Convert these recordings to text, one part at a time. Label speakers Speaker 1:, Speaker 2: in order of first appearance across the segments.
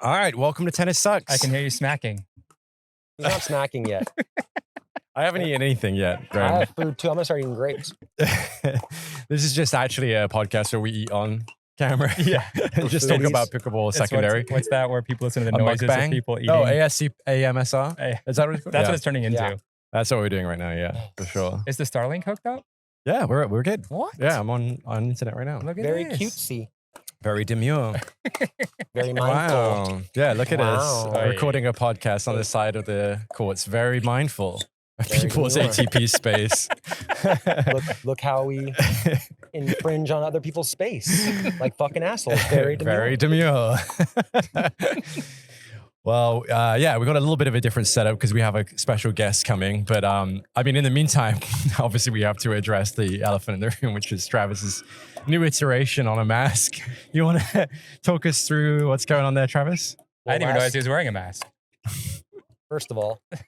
Speaker 1: All right, welcome to Tennis Sucks.
Speaker 2: I can hear you smacking.
Speaker 3: He's not snacking yet.
Speaker 1: I haven't eaten anything yet,
Speaker 3: I
Speaker 1: Graham.
Speaker 3: have food too. I'm gonna start eating grapes.
Speaker 1: This is just actually a podcast where we eat on camera.
Speaker 2: Yeah.
Speaker 1: And just talk about pickleball secondary.
Speaker 2: What's that where people listen to the
Speaker 1: A
Speaker 2: noises
Speaker 1: mukbang?
Speaker 2: of people eating?
Speaker 1: Oh, AMSR?
Speaker 2: Hey,
Speaker 1: Is that what it's called?
Speaker 2: that's
Speaker 1: Yeah.
Speaker 2: what it's turning into.
Speaker 1: Yeah. That's what we're doing right now, yeah, for sure.
Speaker 2: Is the Starlink hooked up?
Speaker 1: Yeah, we're good.
Speaker 2: What?
Speaker 1: Yeah, I'm on internet right now.
Speaker 2: Look at
Speaker 3: Very
Speaker 2: this.
Speaker 3: cutesy.
Speaker 1: Very demure.
Speaker 3: Very mindful.
Speaker 1: Wow. Yeah, look at
Speaker 3: Wow.
Speaker 1: us. Recording a podcast on the side of the courts. Very mindful of
Speaker 3: Very
Speaker 1: people's
Speaker 3: demure.
Speaker 1: ATP space.
Speaker 3: Look how we infringe on other people's space. Like fucking assholes. Very demure.
Speaker 1: Very demure. Well, yeah, we got a little bit of a different setup because we have a special guest coming. But I mean, in the meantime, obviously we have to address the elephant in the room, which is Travis's new iteration on a mask. You want to talk us through what's going on there, Travis?
Speaker 2: I didn't even realize he was wearing a mask.
Speaker 3: First of all, it's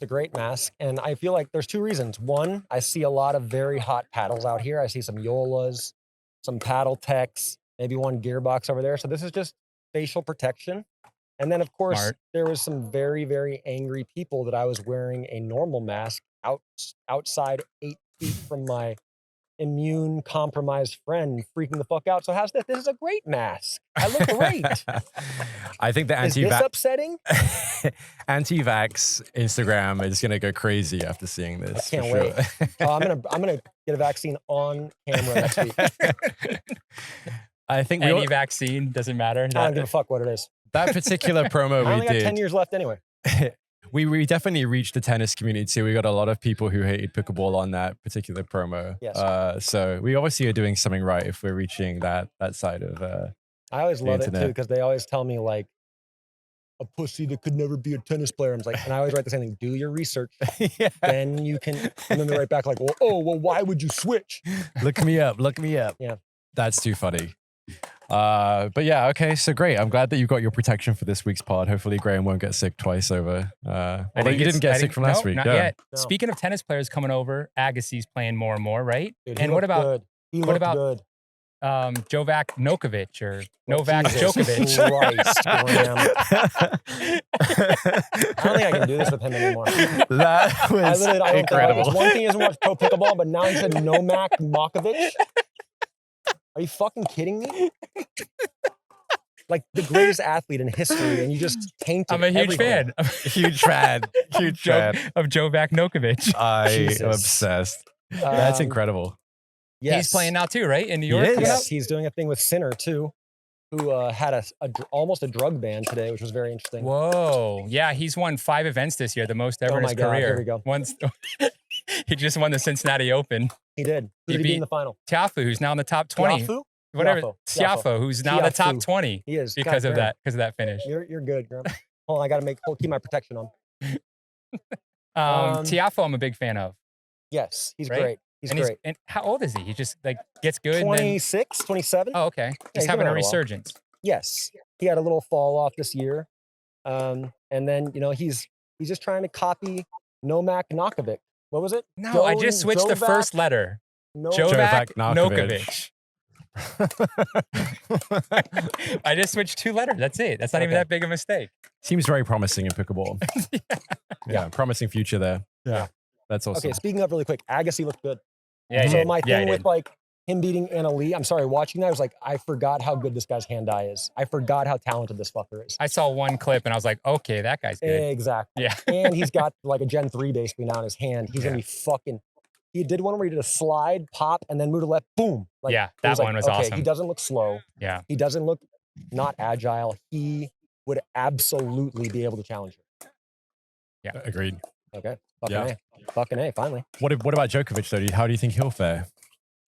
Speaker 3: a great mask. And I feel like there's two reasons. One, I see a lot of very hot paddles out here. I see some Yolas, some paddle techs, maybe one gearbox over there. So this is just facial protection. And then, of course,
Speaker 2: Smart.
Speaker 3: there was some very, very angry people that I was wearing a normal mask outside 8 feet from my immune compromised friend freaking the fuck out. So how's that? This is a great mask. I look great.
Speaker 1: I think the
Speaker 3: Is this
Speaker 1: anti-vax
Speaker 3: upsetting?
Speaker 1: Instagram is going to go crazy after seeing this.
Speaker 3: I can't
Speaker 1: for
Speaker 3: wait.
Speaker 1: sure.
Speaker 3: Oh, I'm gonna get a vaccine on camera next week.
Speaker 1: I think
Speaker 2: Any vaccine, doesn't matter.
Speaker 3: I don't give a fuck what it is.
Speaker 1: that particular promo
Speaker 3: I
Speaker 1: we
Speaker 3: only got 10
Speaker 1: did.
Speaker 3: years left anyway.
Speaker 1: We definitely reached the tennis community too. We got a lot of people who hated pickleball on that particular promo.
Speaker 3: Yes.
Speaker 1: So we obviously are doing something right if we're reaching that side of
Speaker 3: I always
Speaker 1: the
Speaker 3: love it
Speaker 1: internet.
Speaker 3: too because they always tell me like a pussy that could never be a tennis player. I'm like, and I always write the same thing: do your research,
Speaker 1: yeah.
Speaker 3: then you can. And then they write back like, well, why would you switch?
Speaker 1: Look me up. Look me up.
Speaker 3: Yeah.
Speaker 1: That's too funny. But yeah, okay, so great. I'm glad that you got your protection for this week's pod. Hopefully Graham won't get sick twice over. Although you didn't get sick from last week.
Speaker 2: Not
Speaker 1: yeah.
Speaker 2: yet.
Speaker 3: No.
Speaker 2: Speaking of tennis players coming over, Agassi's playing more and more, right?
Speaker 3: Dude, he
Speaker 2: And what
Speaker 3: looked
Speaker 2: about
Speaker 3: good. He
Speaker 2: what
Speaker 3: looked
Speaker 2: about-
Speaker 3: good?
Speaker 2: Jovac Nokovic or Novak
Speaker 3: Jesus
Speaker 2: Djokovic?
Speaker 3: Christ, Graham. I don't think I can do this with him anymore.
Speaker 1: That
Speaker 3: I
Speaker 1: was
Speaker 3: literally don't think
Speaker 1: incredible.
Speaker 3: it's one thing he doesn't watch pro pickleball, but now he said Nomak Mokovic. Are you fucking kidding me? Like the greatest athlete in history, and you just tainted
Speaker 2: I'm a huge
Speaker 3: everything.
Speaker 2: fan.
Speaker 1: Huge fan. Huge fan.
Speaker 2: Of Jovac Nokovic.
Speaker 1: I am
Speaker 3: Jesus.
Speaker 1: obsessed. That's
Speaker 3: Um,
Speaker 1: incredible.
Speaker 3: Yes.
Speaker 2: He's playing now too, right? In New York?
Speaker 1: is.
Speaker 2: coming up?
Speaker 3: Yes, he's doing a thing with Sinner too, who had almost a drug ban today, which was very interesting.
Speaker 2: Whoa. Yeah, he's won 5 events this year, the most ever
Speaker 3: Oh
Speaker 2: in
Speaker 3: my
Speaker 2: his
Speaker 3: God,
Speaker 2: career.
Speaker 3: here we go.
Speaker 2: Once he just won the Cincinnati Open.
Speaker 3: He did. Who
Speaker 2: He
Speaker 3: did he beat in the final?
Speaker 2: Tiafoe, who's now in the top 20.
Speaker 3: Tiafoe?
Speaker 2: Whatever.
Speaker 3: Tiafoe.
Speaker 2: Tiafoe, who's now in the top
Speaker 3: Tiafoe.
Speaker 2: 20
Speaker 3: He is.
Speaker 2: because
Speaker 3: God
Speaker 2: of
Speaker 3: damn.
Speaker 2: that finish.
Speaker 3: You're good, Graham. Hold on, I gotta keep my protection on.
Speaker 2: Tiafoe, I'm a big fan of.
Speaker 3: Yes, he's
Speaker 2: Right?
Speaker 3: great. He's
Speaker 2: and
Speaker 3: great.
Speaker 2: and how old is he? He just like gets good. and then,
Speaker 3: 26, 27?
Speaker 2: oh, okay. He's
Speaker 3: he's
Speaker 2: having
Speaker 3: been
Speaker 2: a
Speaker 3: around a while.
Speaker 2: resurgence.
Speaker 3: Yes. He had a little fall off this year. And then, he's just trying to copy Nomak Nokovic. What was it?
Speaker 2: No, I just switched the first letter. Jovac
Speaker 1: Nokovic.
Speaker 2: Nokovic. I just switched 2 letters. That's it. That's not even
Speaker 3: Okay.
Speaker 2: that big a mistake.
Speaker 1: Seems very promising in pickleball. Yeah, promising future there.
Speaker 2: Yeah.
Speaker 1: That's awesome.
Speaker 3: Okay, speaking of really quick, Agassi looked good.
Speaker 2: Yeah, he
Speaker 3: So
Speaker 2: did.
Speaker 3: my
Speaker 2: Yeah, he
Speaker 3: thing with
Speaker 2: did.
Speaker 3: like him beating Anna Lee, I'm sorry, watching that, I was like, I forgot how good this guy's hand-eye is. I forgot how talented this fucker is.
Speaker 2: I saw one clip and I was like, okay, that guy's good.
Speaker 3: Exactly.
Speaker 2: Yeah.
Speaker 3: And he's got like a Gen 3 basically now in his hand. He's gonna be fucking. He did one where he did a slide, pop, and then move to left, boom. Like,
Speaker 2: Yeah,
Speaker 3: it
Speaker 2: that
Speaker 3: like,
Speaker 2: one was
Speaker 3: okay,
Speaker 2: awesome.
Speaker 3: He doesn't look slow.
Speaker 2: Yeah.
Speaker 3: He doesn't look not agile. He would absolutely be able to challenge her.
Speaker 1: Agreed.
Speaker 3: Okay. Fucking
Speaker 1: Yeah.
Speaker 3: A. Fucking A, finally.
Speaker 1: What about Djokovic though? How do you think he'll fare?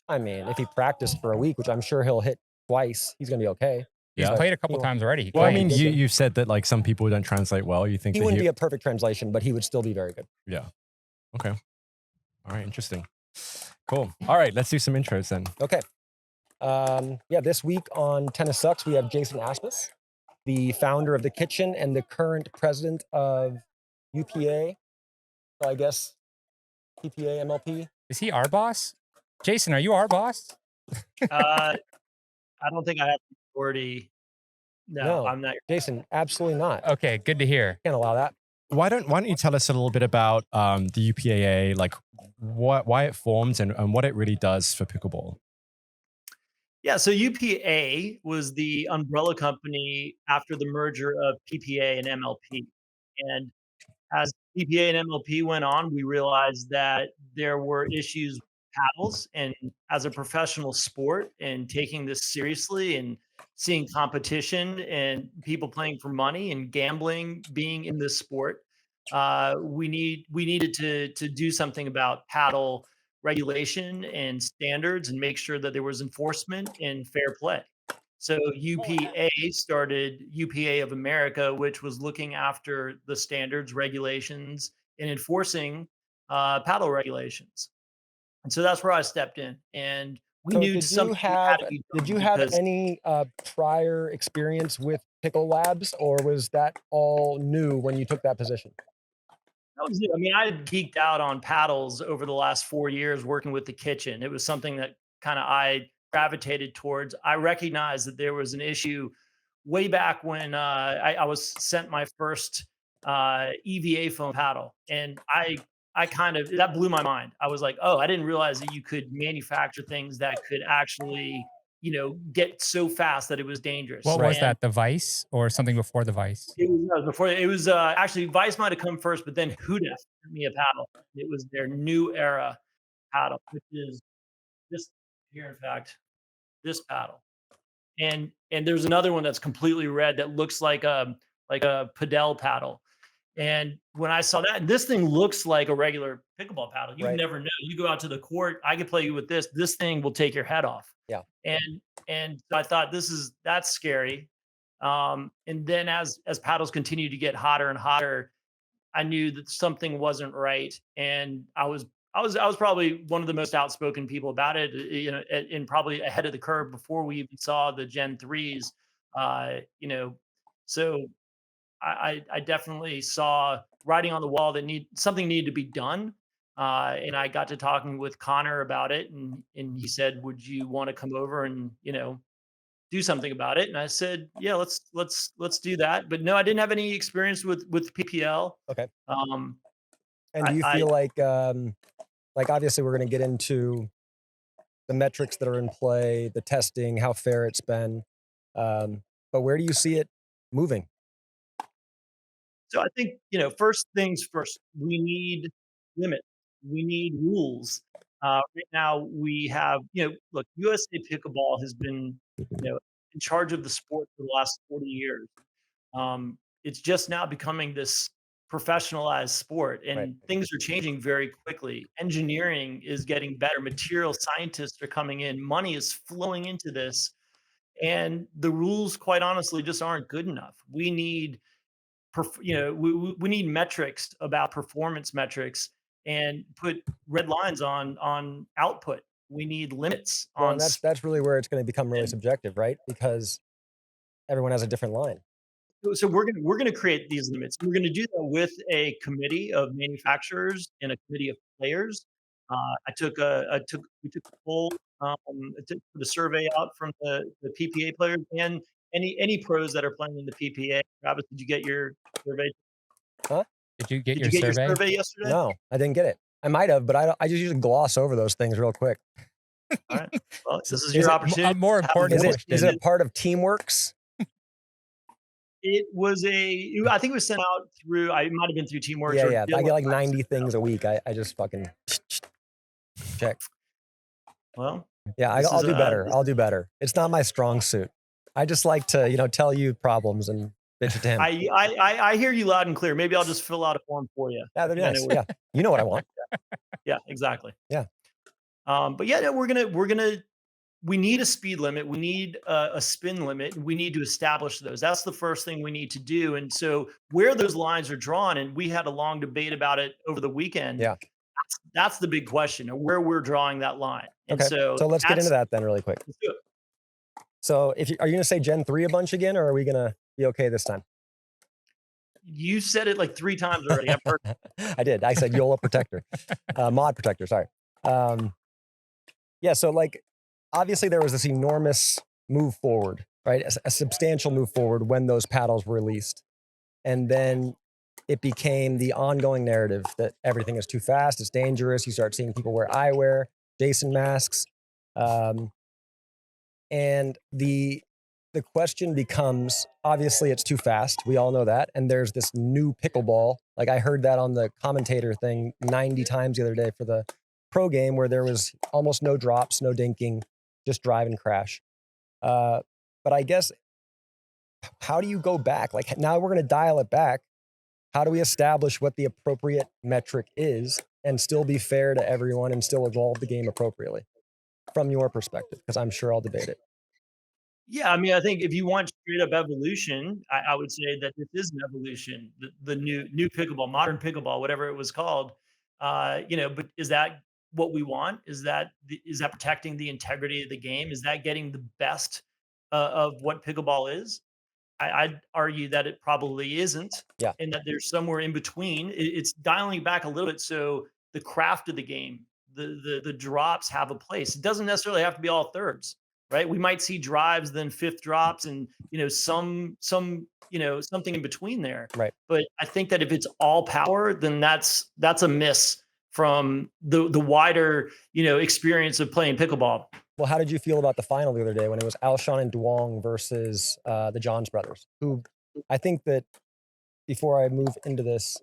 Speaker 3: I mean, if he practiced for a week, which I'm sure he'll hit twice, he's gonna be okay.
Speaker 2: He's
Speaker 1: Yeah.
Speaker 2: played a couple
Speaker 3: He-
Speaker 2: times already. He
Speaker 1: Well, I
Speaker 2: played.
Speaker 1: mean,
Speaker 3: he did
Speaker 1: you said that like some people don't translate well. You think
Speaker 3: He
Speaker 1: that
Speaker 3: wouldn't be a perfect translation, but he would still be very good.
Speaker 1: Yeah. Okay. All right. Interesting. Cool. All right. Let's do some intros then.
Speaker 3: Okay. Yeah, this week on Tennis Sucks, we have Jason Aspes, the founder of The Kitchen and the current president of UPA. So I guess PPA, MLP.
Speaker 2: Is he our boss? Jason, are you our boss?
Speaker 4: I don't think I have the authority No,
Speaker 3: No.
Speaker 4: I'm not.
Speaker 3: Jason, absolutely not.
Speaker 2: Okay, good to hear.
Speaker 3: Can't allow that.
Speaker 1: Why don't you tell us a little bit about the UPA-A, like why it formed and what it really does for pickleball?
Speaker 4: Yeah, so UPA was the umbrella company after the merger of PPA and MLP. And as PPA and MLP went on, we realized that there were issues with paddles, and as a professional sport and taking this seriously and seeing competition and people playing for money and gambling being in this sport, we needed to do something about paddle regulation and standards and make sure that there was enforcement and fair play. So UPA started UPA of America, which was looking after the standards, regulations, and enforcing paddle regulations. And so that's where I stepped in, and we
Speaker 3: So
Speaker 4: knew something had to be
Speaker 3: did
Speaker 4: done
Speaker 3: you have
Speaker 4: because
Speaker 3: any prior experience with Pickle Labs, or was that all new when you took that position?
Speaker 4: that was it. I mean, I had geeked out on paddles over the last 4 years working with the kitchen. It was something that kind of I gravitated towards. I recognized that there was an issue way back when I was sent my first EVA foam paddle, and I kind of that blew my mind. I was like, oh, I didn't realize that you could manufacture things that could actually, get so fast that it was dangerous.
Speaker 2: What
Speaker 3: Right.
Speaker 2: was that? The Vice or something before the Vice?
Speaker 4: It was no, before it was actually Vice might have come first, but then Huda sent me a paddle. It was their new era paddle, which is this here, in fact, this paddle. And there's another one that's completely red that looks like a padel paddle. And when I saw that, and this thing looks like a regular pickleball paddle. You
Speaker 3: Right.
Speaker 4: never know. You go out to the court, I could play you with this. This thing will take your head off.
Speaker 3: Yeah.
Speaker 4: And I thought that's scary. And then as paddles continue to get hotter and hotter, I knew that something wasn't right, and I was probably one of the most outspoken people about it, and probably ahead of the curve before we even saw the Gen threes. Uh, you know, so I definitely saw writing on the wall that something needed to be done. And I got to talking with Connor about it, and he said, "Would you want to come over and do something about it?" And I said, "Yeah, let's do that." But no, I didn't have any experience with PPL.
Speaker 3: Okay.
Speaker 4: Um,
Speaker 3: And do
Speaker 4: I,
Speaker 3: you
Speaker 4: I
Speaker 3: feel like obviously we're going to get into the metrics that are in play, the testing, how fair it's been, but where do you see it moving?
Speaker 4: so I think first things first. We need limits. We need rules. Right now, we have look. USA Pickleball has been in charge of the sport for the last 40 years. It's just now becoming this professionalized sport,
Speaker 3: Right.
Speaker 4: and things are changing very quickly. Engineering is getting better. Material scientists are coming in. Money is flowing into this, and the rules, quite honestly, just aren't good enough. We need, we need metrics about performance metrics, and put red lines on output. We need limits
Speaker 3: Well,
Speaker 4: on
Speaker 3: and that's really where it's going to become really
Speaker 4: and
Speaker 3: subjective, right? Because everyone has a different line.
Speaker 4: so we're gonna create these limits. We're gonna do that with a committee of manufacturers and a committee of players. We took a poll, to put a survey out from the PPA players and any pros that are playing in the PPA. Travis, did you get your survey?
Speaker 3: Huh?
Speaker 2: Did you get
Speaker 4: Did
Speaker 2: your
Speaker 4: you get your
Speaker 2: survey?
Speaker 4: survey yesterday?
Speaker 3: No, I didn't get it. I might have, but I just usually gloss over those things real quick.
Speaker 4: All right. Well, this is
Speaker 3: Is
Speaker 4: your
Speaker 3: it
Speaker 4: opportunity.
Speaker 2: A more
Speaker 4: to have a
Speaker 2: important
Speaker 3: Is
Speaker 4: voice.
Speaker 3: it is
Speaker 2: question.
Speaker 3: it a part of Teamworks?
Speaker 4: It was I think it was sent out through. I might have been through Teamworks.
Speaker 3: Yeah,
Speaker 4: Or
Speaker 3: yeah. I
Speaker 4: Dylan
Speaker 3: get like
Speaker 4: might have
Speaker 3: 90
Speaker 4: sent it out.
Speaker 3: things a week. I just fucking check.
Speaker 4: Well,
Speaker 3: Yeah,
Speaker 4: this
Speaker 3: I'll
Speaker 4: is
Speaker 3: do better. I'll do better. It's not my strong suit. I just like to, tell you problems and bitch it to him.
Speaker 4: I hear you loud and clear. Maybe I'll just fill out a form for you.
Speaker 3: Yeah, that'd be
Speaker 4: I know
Speaker 3: nice.
Speaker 4: where-
Speaker 3: Yeah, you know what I want.
Speaker 4: Yeah, exactly.
Speaker 3: Yeah.
Speaker 4: But yeah, no, we need a speed limit. We need a spin limit. We need to establish those. That's the first thing we need to do. And so where those lines are drawn, and we had a long debate about it over the weekend.
Speaker 3: Yeah.
Speaker 4: That's the big question of where we're drawing that line. And
Speaker 3: Okay.
Speaker 4: so
Speaker 3: So let's get into that then really quick.
Speaker 4: let's do it.
Speaker 3: So are you going to say Gen 3 a bunch again, or are we going to be okay this time?
Speaker 4: You said it like 3 times already. I've heard.
Speaker 3: I did. I said YOLA protector, mod protector. Sorry. Yeah. So obviously there was this enormous move forward right? A substantial move forward when those paddles were released. And then it became the ongoing narrative that everything is too fast, it's dangerous. You start seeing people wear eyewear, Jason masks. And the question becomes, obviously it's too fast. We all know that. And there's this new pickleball. Like I heard that on the commentator thing 90 times the other day for the pro game, where there was almost no drops, no dinking, just drive and crash. But I guess, how do you go back? Like now we're going to dial it back. How do we establish what the appropriate metric is and still be fair to everyone and still evolve the game appropriately from your perspective? Because I'm sure I'll debate it.
Speaker 4: Yeah, I mean, I think if you want straight up evolution, I would say that this is an evolution. The new pickleball, modern pickleball, whatever it was called. But is that what we want? Is that protecting the integrity of the game? Is that getting the best of what pickleball is? I'd argue that it probably isn't,
Speaker 3: Yeah.
Speaker 4: and that there's somewhere in between. It's dialing back a little bit so the craft of the game, the drops have a place. It doesn't necessarily have to be all thirds, right? We might see drives, then fifth drops, and some something in between there.
Speaker 3: Right.
Speaker 4: But I think that if it's all power, then that's a miss from the wider experience of playing pickleball.
Speaker 3: Well, how did you feel about the final the other day when it was Alshon and Duong versus the Johns brothers? Who I think that, before I move into this,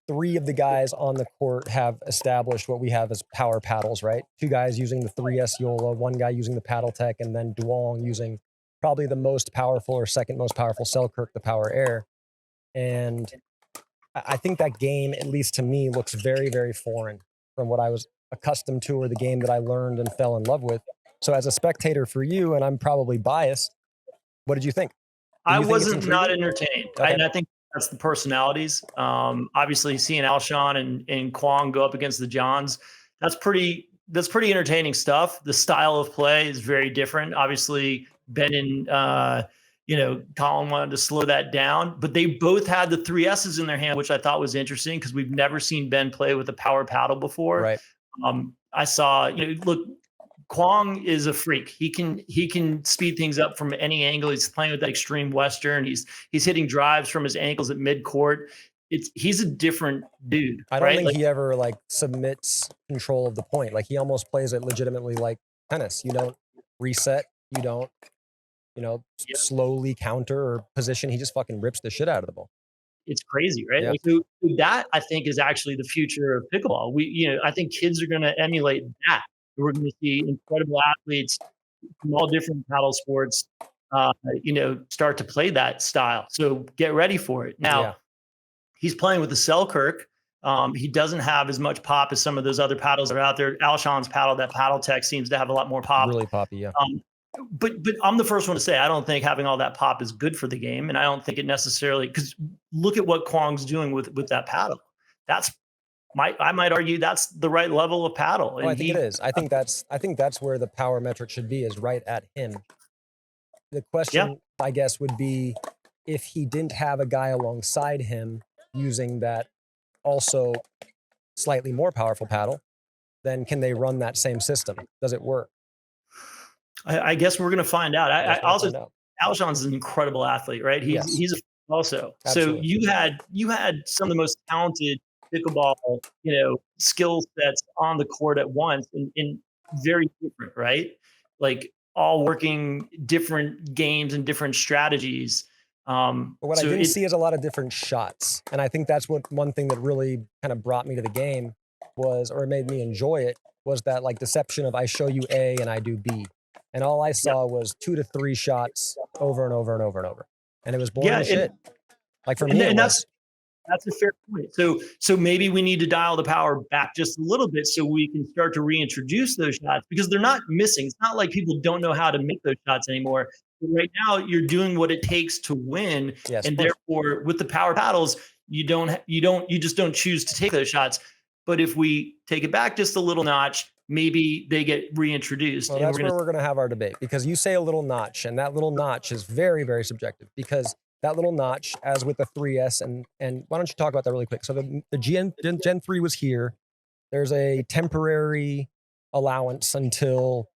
Speaker 3: three of the guys on the court have established what we have as power paddles, right? Two guys using the 3S Yola, one guy using the paddle tech, and then Duong using probably the most powerful or second most powerful Selkirk, the Power Air. And I think that game, at least to me, looks very, very foreign from what I was accustomed to, or the game that I learned and fell in love with. So as a spectator for you, and I'm probably biased, what did you think?
Speaker 4: I wasn't not entertained.
Speaker 3: Okay.
Speaker 4: And I think that's the personalities. Obviously seeing Alshon and Kwong go up against the Johns, that's pretty entertaining stuff. The style of play is very different. Obviously Ben and Colin wanted to slow that down, but they both had the 3S's in their hand, which I thought was interesting because we've never seen Ben play with a power paddle before.
Speaker 3: Right.
Speaker 4: I saw, look, Kwong is a freak. He can speed things up from any angle. He's playing with that extreme Western. He's hitting drives from his ankles at mid-court. He's a different dude.
Speaker 3: I don't
Speaker 4: right?
Speaker 3: think he ever submits control of the point. Like he almost plays it legitimately like tennis. You don't reset. You don't, slowly counter or position. He just fucking rips the shit out of the ball.
Speaker 4: It's crazy, right?
Speaker 3: Yeah.
Speaker 4: So that I think is actually the future of pickleball. I think kids are going to emulate that. We're going to see incredible athletes from all different paddle sports, start to play that style. So get ready for it. Now, He's playing with the Selkirk. He doesn't have as much pop as some of those other paddles that are out there. Alshon's paddle, that paddle tech, seems to have a lot more pop.
Speaker 3: Really poppy, yeah.
Speaker 4: But I'm the first one to say I don't think having all that pop is good for the game, and I don't think it necessarily, because look at what Kwong's doing with that paddle. I might argue that's the right level of paddle.
Speaker 3: Oh, I think it is. I think that's where the power metric should be, is right at him. The question, I guess, would be if he didn't have a guy alongside him using that also slightly more powerful paddle, then can they run that same system? Does it work?
Speaker 4: I guess we're going to find out. Alshon's an incredible athlete, right? He's also.
Speaker 3: Absolutely.
Speaker 4: So you had some of the most talented pickleball, skill sets on the court at once, and very different, right? Like all working different games and different strategies.
Speaker 3: But what I didn't see is a lot of different shots. And I think that's one thing that really kind of brought me to the game was, or made me enjoy it, was that deception of I show you A and I do B. And all I saw was 2 to 3 shots over and over and over and over. And it was boring as shit. Like for me,
Speaker 4: that's a fair point. So maybe we need to dial the power back just a little bit so we can start to reintroduce those shots, because they're not missing. It's not like people don't know how to make those shots anymore. But right now, you're doing what it takes to win, and therefore, with the power paddles, you just don't choose to take those shots. But if we take it back just a little notch, maybe they get reintroduced.
Speaker 3: Well, that's where we're going to have our debate, because you say a little notch, and that little notch is very, very subjective, because that little notch, as with the 3S, and why don't you talk about that really quick? So the Gen 3 was here. There's a temporary allowance until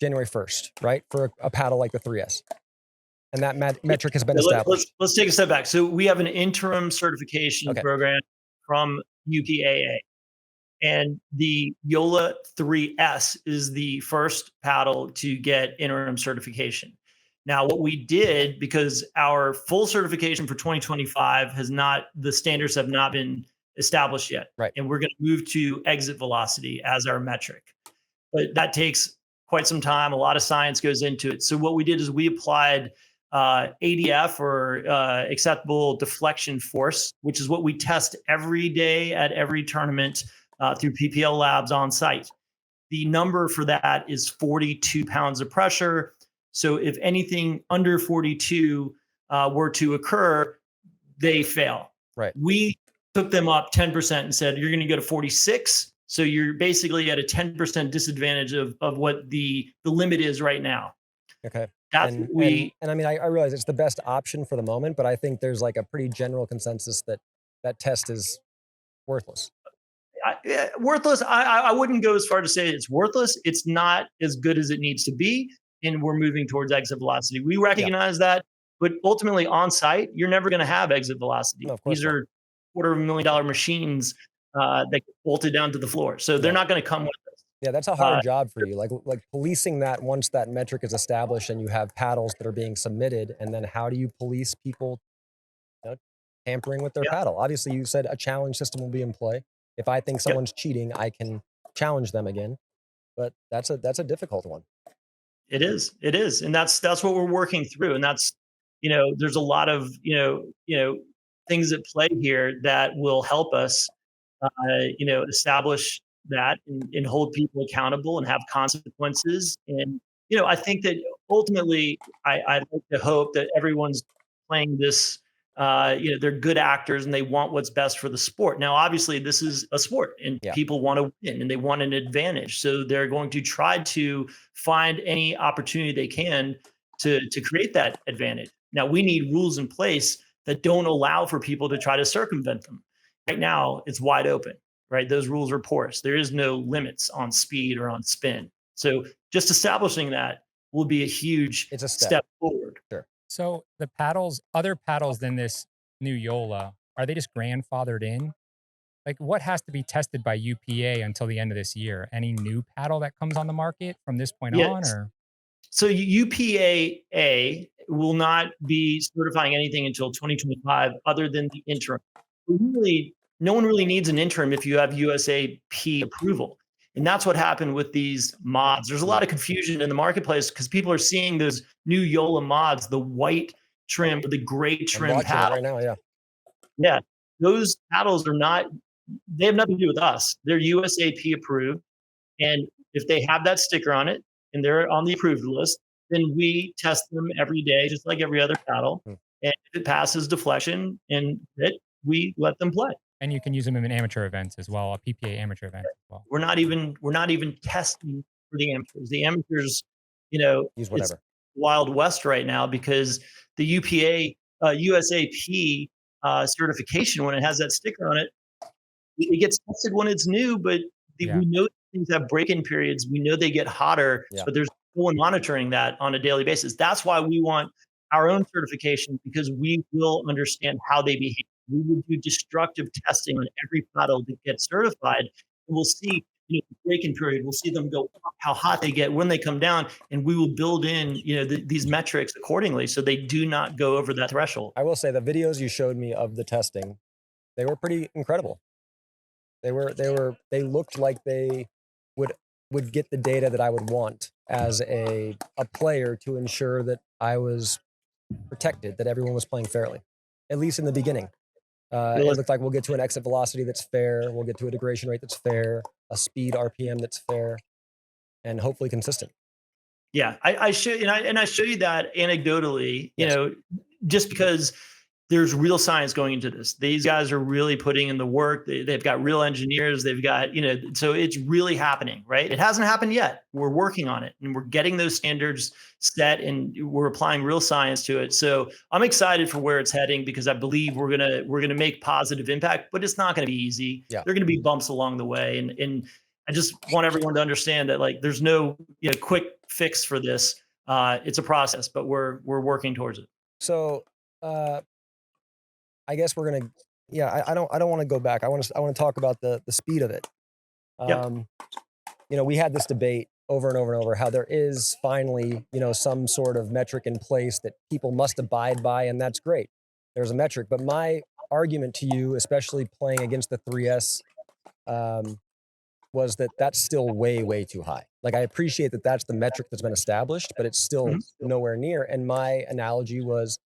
Speaker 3: January 1st, right? For a paddle like the 3S. And that metric has been
Speaker 4: Yeah,
Speaker 3: established.
Speaker 4: let's take a step back. So we have an interim certification
Speaker 3: Okay.
Speaker 4: program from UPA-A. And the Yola 3S is the first paddle to get interim certification. Now, what we did, because our full certification for 2025 the standards have not been established yet.
Speaker 3: Right.
Speaker 4: And we're going to move to exit velocity as our metric. But that takes quite some time. A lot of science goes into it. So what we did is we applied ADF, or acceptable deflection force, which is what we test every day at every tournament through PPL labs on site. The number for that is 42 pounds of pressure. So if anything under 42 were to occur, they fail.
Speaker 3: Right.
Speaker 4: We took them up 10% and said, you're going to go to 46. So you're basically at a 10% disadvantage of what the limit is right now.
Speaker 3: Okay.
Speaker 4: That's
Speaker 3: and,
Speaker 4: what we.
Speaker 3: And I mean, I realize it's the best option for the moment, but I think there's like a pretty general consensus that that test is worthless.
Speaker 4: Worthless. I wouldn't go as far to say it's worthless. It's not as good as it needs to be, and we're moving towards exit velocity. We recognize that, but ultimately on site, you're never going to have exit velocity.
Speaker 3: No, of course
Speaker 4: These
Speaker 3: not.
Speaker 4: are $250,000 machines that get bolted down to the floor, so they're not going to come with us.
Speaker 3: Yeah, that's a hard job for you. Like policing that once that metric is established and you have paddles that are being submitted, and then how do you police people tampering with their paddle? Obviously, you said a challenge system will be in play. If I think someone's cheating, I can challenge them again. But that's a difficult one.
Speaker 4: It is, and that's what we're working through, and that's there's a lot of things at play here that will help us establish that and hold people accountable and have consequences. And I think that ultimately I'd like to hope that everyone's playing this. They're good actors and they want what's best for the sport. Now, obviously, this is a sport and people want to win and they want an advantage. So they're going to try to find any opportunity they can to create that advantage. Now, we need rules in place that don't allow for people to try to circumvent them. Right now, it's wide open, right? Those rules are porous. There is no limits on speed or on spin. So just establishing that will be a huge step forward.
Speaker 3: Sure.
Speaker 2: So the paddles, other paddles than this new Yola, are they just grandfathered in? Like, what has to be tested by UPA until the end of this year? Any new paddle that comes on the market from this point on? Or
Speaker 4: so UPA-A will not be certifying anything until 2025 other than the interim. No one really needs an interim if you have USAP approval. And that's what happened with these mods. There's a lot of confusion in the marketplace because people are seeing those new Yola mods, the white trim, the gray trim paddle.
Speaker 3: Right now,
Speaker 4: yeah. Those paddles they have nothing to do with us. They're USAP approved. And if they have that sticker on it and they're on the approved list, then we test them every day, just like every other paddle. And if it passes deflection and we let them play.
Speaker 2: And you can use them in amateur events as well, a PPA amateur event as well.
Speaker 4: We're not even testing for the amateurs. The amateurs,
Speaker 3: use whatever.
Speaker 4: It's Wild West right now because the USAP certification, when it has that sticker on it, it gets tested when it's new, but we know things have break-in periods. We know they get hotter, but there's no one monitoring that on a daily basis. That's why we want our own certification, because we will understand how they behave. We will do destructive testing on every paddle that gets certified. And we'll see the break-in period. We'll see them go up, how hot they get when they come down, and we will build in these metrics accordingly so they do not go over that threshold.
Speaker 3: I will say the videos you showed me of the testing, they were pretty incredible. They looked like they would get the data that I would want as a player to ensure that I was protected, that everyone was playing fairly, at least in the beginning. It looked like we'll get to an exit velocity that's fair. We'll get to a degradation rate that's fair, a speed RPM that's fair, and hopefully consistent.
Speaker 4: Yeah, I show you that anecdotally, just because there's real science going into this. These guys are really putting in the work. They've got real engineers. They've got, so it's really happening, right? It hasn't happened yet. We're working on it and we're getting those standards set and we're applying real science to it. So I'm excited for where it's heading because I believe we're gonna make positive impact, but it's not gonna be easy.
Speaker 3: Yeah.
Speaker 4: There are gonna be bumps along the way. And I just want everyone to understand that like there's no quick fix for this. It's a process, but we're working towards it.
Speaker 3: So I guess we're gonna. Yeah, I don't want to go back. I want to talk about the speed of it. We had this debate over and over and over how there is finally some sort of metric in place that people must abide by, and that's great. There's a metric, but my argument to you, especially playing against the 3S, was that that's still way too high. Like, I appreciate that that's the metric that's been established, but it's still nowhere near. And my analogy was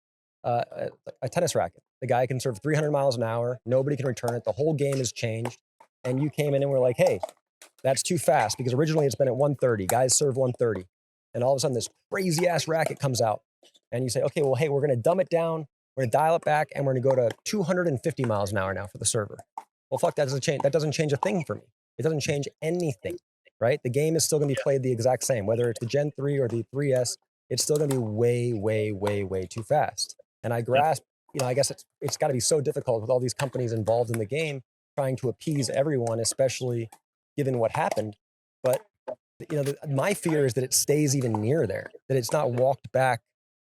Speaker 3: a tennis racket. The guy can serve 300 miles an hour. Nobody can return it. The whole game has changed. And you came in and were like, hey, that's too fast, because originally it's been at 130. Guys serve 130. And all of a sudden this crazy ass racket comes out. And you say, okay, well, hey, we're going to dumb it down. We're going to dial it back, and we're going to go to 250 miles an hour now for the server. Well, fuck, that doesn't change. That doesn't change a thing for me. It doesn't change anything, right? The game is still going to be played the exact same, whether it's the Gen 3 or the 3S. It's still going to be way too fast. And I grasp, I guess it's got to be so difficult with all these companies involved in the game trying to appease everyone, especially given what happened. But my fear is that it stays even near there, that it's not walked back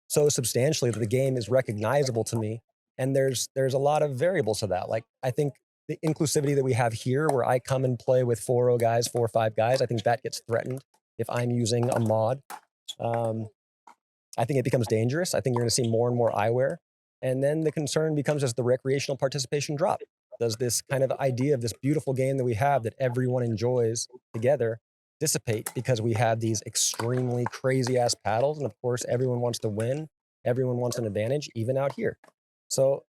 Speaker 3: so substantially that the game is recognizable to me. And there's a lot of variables to that. Like, I think the inclusivity that we have here, where I come and play with 4 or 5 guys, I think that gets threatened if I'm using a mod. I think it becomes dangerous. I think you're going to see more and more eyewear. And then the concern becomes, does the recreational participation drop? Does this kind of idea of this beautiful game that we have that everyone enjoys together dissipate because we have these extremely crazy ass paddles? And of course, everyone wants to win. Everyone wants an advantage, even out here. So,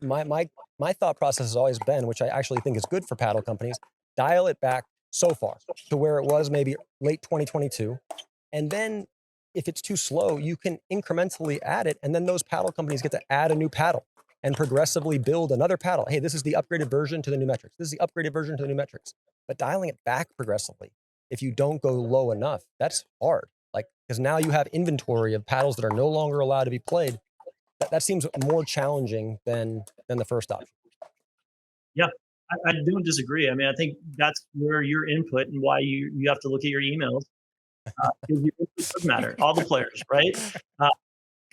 Speaker 3: my thought process has always been, which I actually think is good for paddle companies, dial it back so far to where it was maybe late 2022. And then if it's too slow, you can incrementally add it. And then those paddle companies get to add a new paddle and progressively build another paddle. Hey, this is the upgraded version to the new metrics. This is the upgraded version to the new metrics. But dialing it back progressively, if you don't go low enough, that's hard. Like, because now you have inventory of paddles that are no longer allowed to be played. That seems more challenging than the first option.
Speaker 4: Yeah, I don't disagree. I mean, I think that's where your input and why you have to look at your emails. Because your input does matter, all the players, right?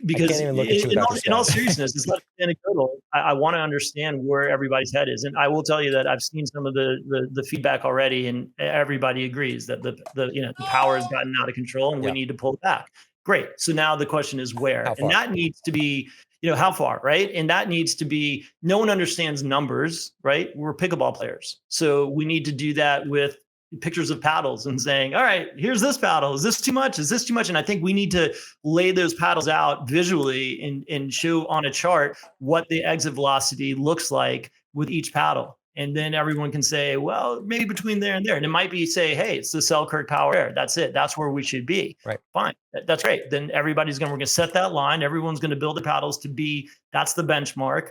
Speaker 4: Because in all seriousness, it's not anecdotal. I want to understand where everybody's head is, and I will tell you that I've seen some of the feedback already, and everybody agrees that the power has gotten out of control, and we need to pull it back. Great. So now the question is where, and that needs to be, how far, right? And that needs to be. No one understands numbers, right? We're pickleball players, so we need to do that with pictures of paddles and saying, all right, here's this paddle. Is this too much? Is this too much? And I think we need to lay those paddles out visually and show on a chart what the exit velocity looks like with each paddle. And then everyone can say, well, maybe between there and there. And it might be say, hey, it's the Selkirk Power Air. That's it. That's where we should be.
Speaker 3: Right.
Speaker 4: Fine. That's great. Then we're going to set that line. Everyone's going to build the paddles to be, that's the benchmark.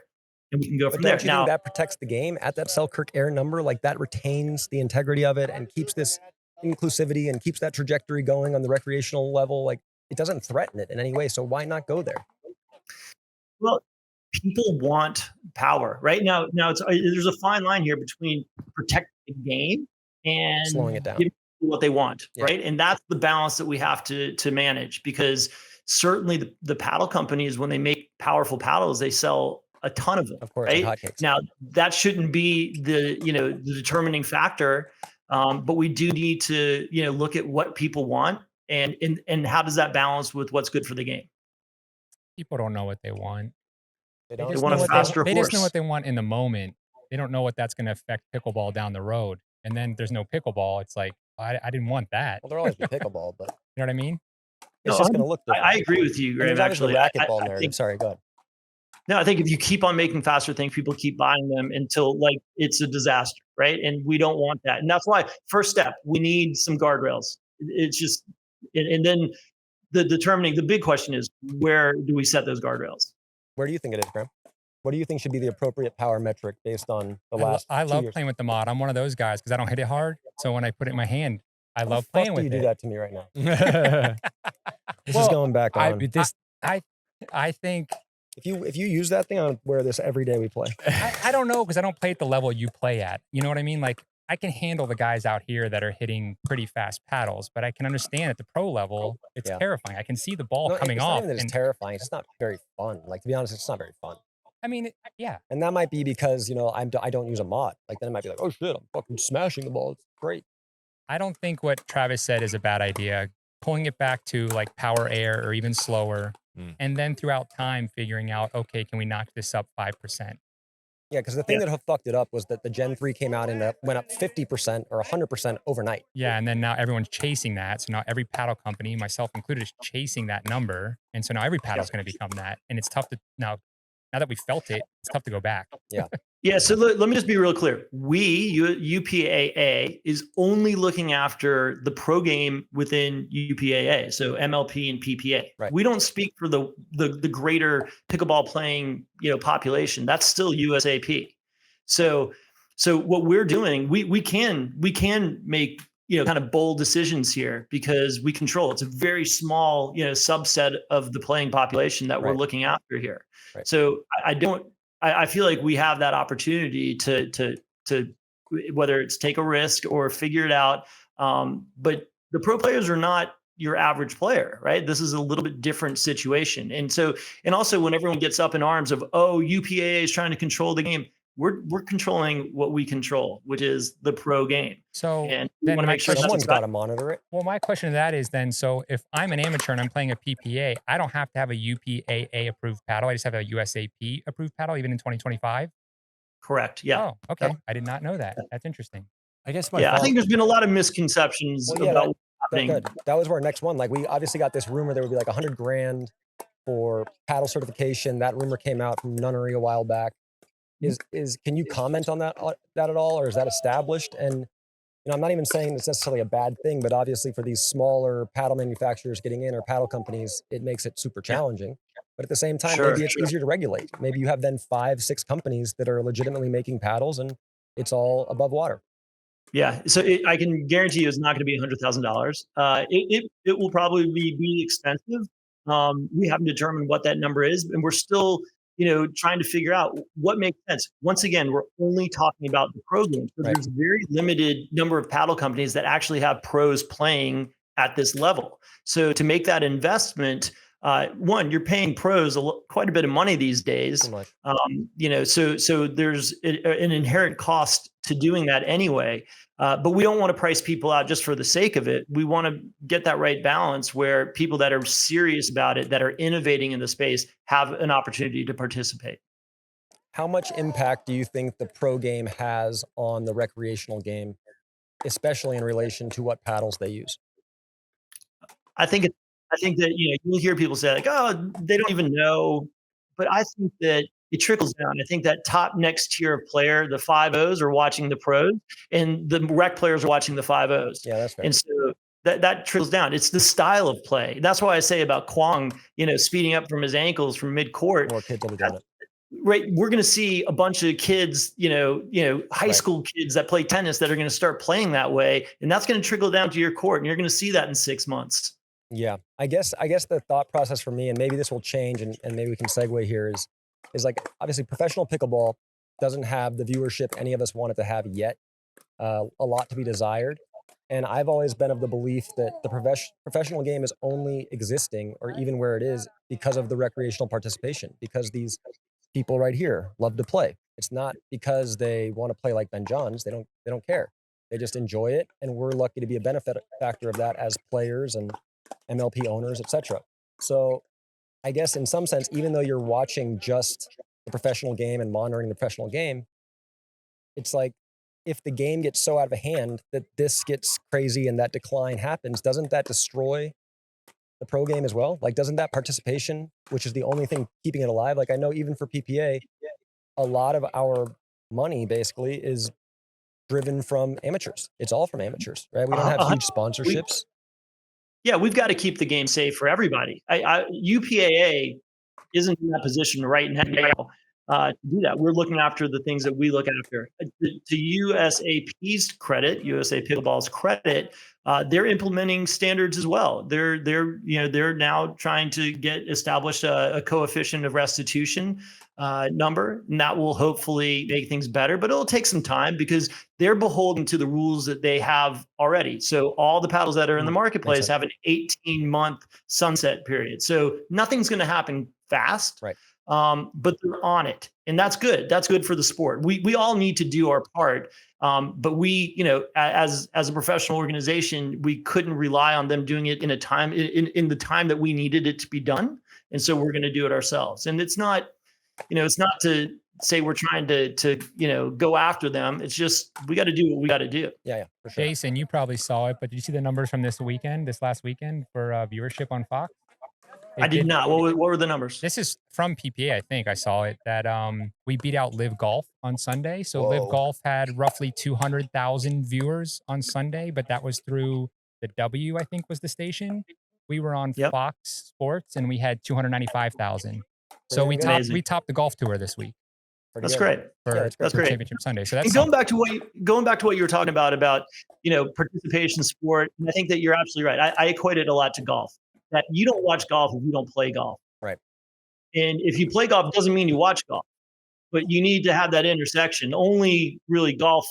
Speaker 4: And we can go from there.
Speaker 3: Don't you think that protects the game at that Selkirk Air number? Like, that retains the integrity of it and keeps this inclusivity and keeps that trajectory going on the recreational level. Like, it doesn't threaten it in any way. So why not go there?
Speaker 4: Well, people want power, right? Now there's a fine line here between protecting the game and
Speaker 3: slowing it down,
Speaker 4: giving people what they want, right? And that's the balance that we have to manage, because certainly the paddle companies, when they make powerful paddles, they sell a ton of them,
Speaker 3: of course,
Speaker 4: right?
Speaker 3: like hotcakes.
Speaker 4: Now that shouldn't be the determining factor, but we do need to look at what people want and how does that balance with what's good for the game.
Speaker 2: People don't know what they want.
Speaker 4: They want a faster horse.
Speaker 2: They just know what they want in the moment. They don't know what that's going to affect pickleball down the road. And then there's no pickleball. It's like, I didn't want that.
Speaker 3: Well, there'll always be pickleball, but
Speaker 2: you know what I mean?
Speaker 3: It's just going to look different.
Speaker 4: I agree with you, Graham. Actually,
Speaker 3: racquetball narrative. Sorry, go ahead.
Speaker 4: No, I think if you keep on making faster things, people keep buying them until it's a disaster, right? And we don't want that. And that's why first step, we need some guardrails. It's just, and then the big question is, where do we set those guardrails?
Speaker 3: Where do you think it is, Graham? What do you think should be the appropriate power metric based on the last
Speaker 2: I love
Speaker 3: 2 years?
Speaker 2: playing with the mod. I'm one of those guys because I don't hit it hard. So when I put it in my hand, I love playing with it.
Speaker 3: You do that to me right now. This is going back on.
Speaker 2: I think
Speaker 3: if you use that thing, I'll wear this every day we play.
Speaker 2: I don't know, because I don't play at the level you play at. You know what I mean? Like, I can handle the guys out here that are hitting pretty fast paddles, but I can understand at the pro level, it's
Speaker 3: Yeah.
Speaker 2: terrifying. I can see the ball
Speaker 3: No,
Speaker 2: coming
Speaker 3: it's not
Speaker 2: off.
Speaker 3: even that it's
Speaker 2: And
Speaker 3: terrifying. It's just not very fun. Like, to be honest, it's not very fun.
Speaker 2: I mean, yeah,
Speaker 3: And that might be because, you know, I don't use a mod. Like, then it might be like, oh shit, I'm fucking smashing the ball. It's great.
Speaker 2: I don't think what Travis said is a bad idea. Pulling it back to like power air or even slower.
Speaker 1: Mm.
Speaker 2: And then throughout time, figuring out, okay, can we knock this up 5%?
Speaker 3: Yeah, because the thing that fucked it up was that the Gen 3 came out and went up 50% or 100% overnight.
Speaker 2: Yeah. And then now everyone's chasing that. So now every paddle company, myself included, is chasing that number. And so now every paddle is going to become that. And it's tough to now that we felt it, it's tough to go back.
Speaker 4: Yeah, so let me just be real clear. UPA-A is only looking after the pro game within UPA-A, so MLP and PPA.
Speaker 3: Right.
Speaker 4: We don't speak for the greater pickleball playing, population. That's still USAP. So what we're doing, we can make kind of bold decisions here because we control. It's a very small subset of the playing population that we're
Speaker 3: Right.
Speaker 4: looking after here.
Speaker 3: Right.
Speaker 4: So I feel like we have that opportunity to whether it's take a risk or figure it out. But the pro players are not your average player, right? This is a little bit different situation. And also when everyone gets up in arms of, oh, UPA is trying to control the game, we're controlling what we control, which is the pro game.
Speaker 2: So
Speaker 4: And we
Speaker 2: then
Speaker 4: want to
Speaker 2: my
Speaker 4: make sure
Speaker 2: question-
Speaker 3: Someone's
Speaker 4: that's
Speaker 3: got to monitor it.
Speaker 2: Well, my question to that is then, so if I'm an amateur and I'm playing a PPA, I don't have to have a UPA-A approved paddle. I just have a USAP approved paddle, even in 2025.
Speaker 4: correct. Yeah.
Speaker 2: Oh, okay. I did not know that. That's interesting.
Speaker 1: I guess my
Speaker 4: I think there's been a lot of misconceptions
Speaker 3: Well, yeah,
Speaker 4: about what's happening.
Speaker 3: Good. That was our next one. Like, we obviously got this rumor there would be like $100 grand for paddle certification. That rumor came out from Nunnery a while back. Can you comment on that at all, or is that established? And I'm not even saying it's necessarily a bad thing, but obviously for these smaller paddle manufacturers getting in or paddle companies, it makes it super challenging. But at the same time,
Speaker 4: Sure,
Speaker 3: maybe it's easier to regulate. Maybe you have then 5, 6 companies that are legitimately making paddles, and it's all above water.
Speaker 4: Yeah, so I can guarantee you it's not going to be $100,000. It will probably be expensive. We haven't determined what that number is, and we're still trying to figure out what makes sense. Once again, we're only talking about the pro game. So
Speaker 3: Right.
Speaker 4: there's a very limited number of paddle companies that actually have pros playing at this level. So to make that investment, one, you're paying pros quite a bit of money these days.
Speaker 3: Too much.
Speaker 4: So there's an inherent cost to doing that anyway. But we don't want to price people out just for the sake of it. We want to get that right balance where people that are serious about it, that are innovating in the space, have an opportunity to participate.
Speaker 3: How much impact do you think the pro game has on the recreational game, especially in relation to what paddles they use?
Speaker 4: I think that you'll hear people say like, oh, they don't even know, but I think that it trickles down. I think that top next tier of player, the 5-0s, are watching the pros, and the rec players are watching the 5-0s.
Speaker 3: Yeah, that's fair.
Speaker 4: And so that trickles down. It's the style of play. That's why I say about Kwong, speeding up from his ankles from mid-court.
Speaker 3: More kids will be doing it.
Speaker 4: Right, we're going to see a bunch of kids, high school kids that play tennis that are going to start playing that way, and that's going to trickle down to your court, and you're going to see that in 6 months.
Speaker 3: Yeah, I guess the thought process for me, and maybe this will change, and maybe we can segue here, is like, obviously professional pickleball doesn't have the viewership any of us want it to have yet. A lot to be desired. And I've always been of the belief that the professional game is only existing, or even where it is, because of the recreational participation, because these people right here love to play. It's not because they want to play like Ben Johns. They don't care. They just enjoy it, and we're lucky to be a benefit factor of that as players and MLP owners, etc. So I guess in some sense, even though you're watching just the professional game and monitoring the professional game, it's like, if the game gets so out of hand that this gets crazy and that decline happens, doesn't that destroy the pro game as well? Like, doesn't that participation, which is the only thing keeping it alive? Like, I know even for PPA, a lot of our money basically is driven from amateurs. It's all from amateurs, right? We don't have huge sponsorships.
Speaker 4: Yeah, we've got to keep the game safe for everybody. UPA-A isn't in that position right now to do that. We're looking after the things that we look after. To USAP's credit, USA Pickleball's credit, they're implementing standards as well. They're now trying to get established a coefficient of restitution number, and that will hopefully make things better. But it'll take some time because they're beholden to the rules that they have already. So all the paddles that are in the marketplace have an 18-month sunset period. So nothing's going to happen fast.
Speaker 3: Right.
Speaker 4: But they're on it, and that's good. That's good for the sport. We all need to do our part. But we, as a professional organization, we couldn't rely on them doing it in the time that we needed it to be done. And so we're going to do it ourselves. And it's not to say we're trying to go after them. It's just, we got to do what we got to do.
Speaker 3: Yeah, for sure.
Speaker 2: Jason, you probably saw it, but did you see the numbers from this last weekend for viewership on Fox?
Speaker 4: I did not. What were the numbers?
Speaker 2: This is from PPA. I think I saw it that we beat out Live Golf on Sunday. So Live Golf had roughly 200,000 viewers on Sunday, but that was through the W, I think was the station. We were on Fox Sports and we had 295,000. So we topped the golf tour this week.
Speaker 4: That's great.
Speaker 2: That's great. Championship Sunday. So that's
Speaker 4: going back to what you were talking about participation sport. And I think that you're absolutely right. I equate it a lot to golf. That you don't watch golf if you don't play golf.
Speaker 3: Right.
Speaker 4: And if you play golf, it doesn't mean you watch golf, but you need to have that intersection. Only really golf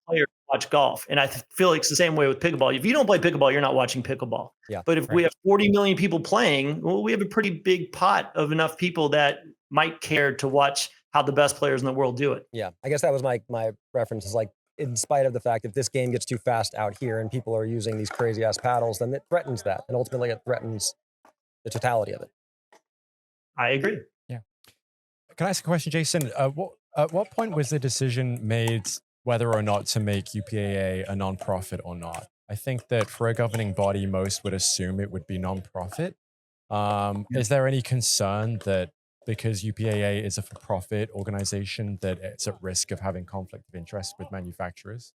Speaker 4: players watch golf. And I feel like it's the same way with pickleball. If you don't play pickleball, you're not watching pickleball.
Speaker 3: Yeah.
Speaker 4: But if we have 40 million people playing, well, we have a pretty big pot of enough people that might care to watch how the best players in the world do it.
Speaker 3: Yeah. I guess that was my reference is like, in spite of the fact that this game gets too fast out here and people are using these crazy ass paddles, then it threatens that. And ultimately it threatens the totality of it.
Speaker 4: I agree.
Speaker 2: Yeah.
Speaker 1: Can I ask a question, Jason? At what point was the decision made whether or not to make UPA-A a nonprofit or not? I think that for a governing body, most would assume it would be nonprofit. Is there any concern that because UPA-A is a for-profit organization that it's at risk of having conflict of interest with manufacturers?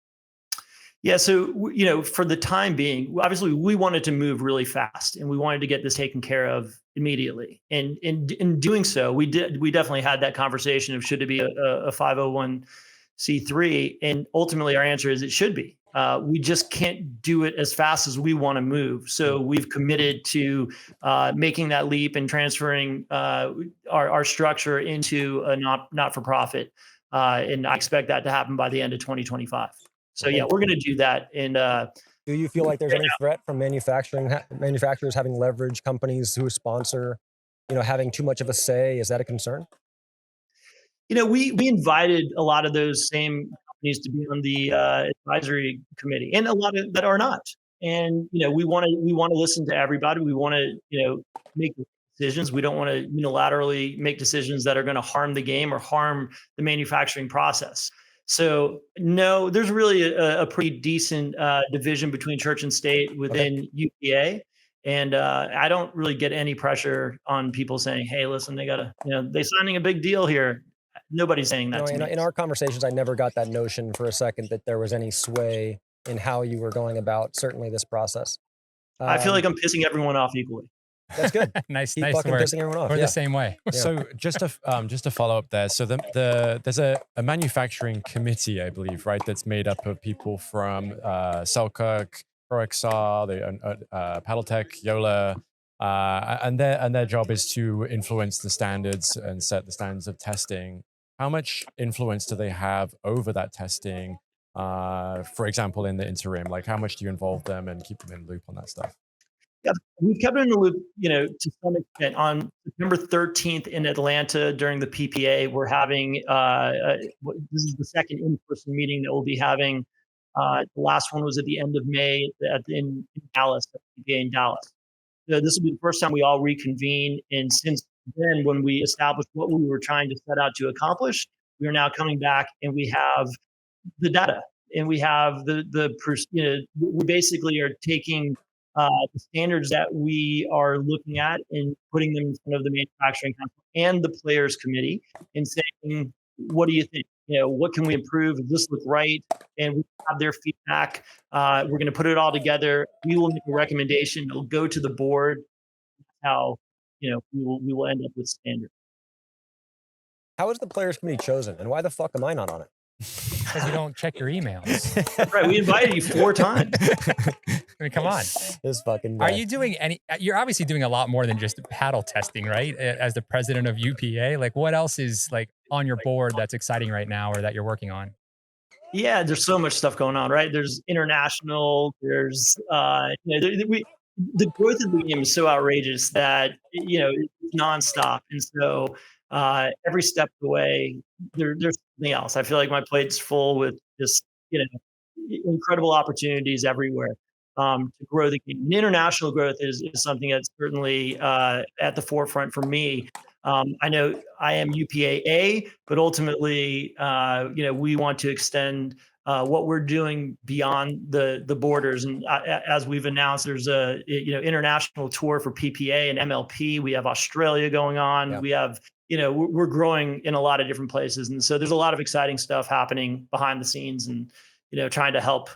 Speaker 4: Yeah, so for the time being, obviously we wanted to move really fast, and we wanted to get this taken care of immediately. And in doing so, we definitely had that conversation of should it be a 501c3, and ultimately our answer is it should be. We just can't do it as fast as we want to move. So we've committed to making that leap and transferring our structure into a not-for-profit, and I expect that to happen by the end of 2025. So yeah, we're going to do that. And
Speaker 3: do you feel like there's any threat from manufacturers having leverage, companies who sponsor, having too much of a say? Is that a concern?
Speaker 4: We invited a lot of those same companies to be on the advisory committee, and a lot of that are not. And we want to listen to everybody. We want to make decisions. We don't want to unilaterally make decisions that are going to harm the game or harm the manufacturing process. So no, there's really a pretty decent division between church and state within UPA. And I don't really get any pressure on people saying, hey, listen, they got to, they're signing a big deal here. Nobody's saying that to me.
Speaker 3: In our conversations, I never got that notion for a second that there was any sway in how you were going about certainly this process.
Speaker 4: I feel like I'm pissing everyone off equally.
Speaker 3: That's good.
Speaker 2: nice
Speaker 3: work. Pissing everyone off.
Speaker 2: We're the same way.
Speaker 1: Yeah. So just to follow up there. So there's a manufacturing committee, I believe, right? That's made up of people from Selkirk, ProXR, the Paddletech, Yola, and their job is to influence the standards and set the standards of testing. How much influence do they have over that testing? For example, in the interim, like how much do you involve them and keep them in the loop on that stuff?
Speaker 4: Yeah, we've kept it in the loop, to some extent. On September 13th in Atlanta during the PPA, we're having, this is the second in-person meeting that we'll be having. The last one was at the end of May in Dallas, at PPA in Dallas. So this will be the first time we all reconvene. And since then, when we established what we were trying to set out to accomplish, we are now coming back and we have the data and we have we basically are taking the standards that we are looking at and putting them in front of the manufacturing council and the players committee and saying, what do you think? What can we improve? Does this look right? And we have their feedback. We're going to put it all together. We will make a recommendation. It'll go to the board. How, we will end up with standards.
Speaker 3: How is the players committee chosen, and why the fuck am I not on it?
Speaker 2: Because you don't check your emails.
Speaker 4: Right, we invited you 4 times.
Speaker 2: I mean, come on.
Speaker 3: This fucking
Speaker 2: Are
Speaker 3: guy.
Speaker 2: you doing you're obviously doing a lot more than just paddle testing, right? As the president of UPA, like what else is like on your board that's exciting right now or that you're working on?
Speaker 4: Yeah, there's so much stuff going on, right? There's international, there's the growth of the game is so outrageous that it's nonstop. And so every step of the way, there's something else. I feel like my plate's full with just incredible opportunities everywhere to grow the game. And international growth is something that's certainly at the forefront for me. I know I am UPA-A, but ultimately, we want to extend what we're doing beyond the borders. And as we've announced, there's a international tour for PPA and MLP. We have Australia going on.
Speaker 3: Yeah.
Speaker 4: We have we're growing in a lot of different places, and so there's a lot of exciting stuff happening behind the scenes, and trying to help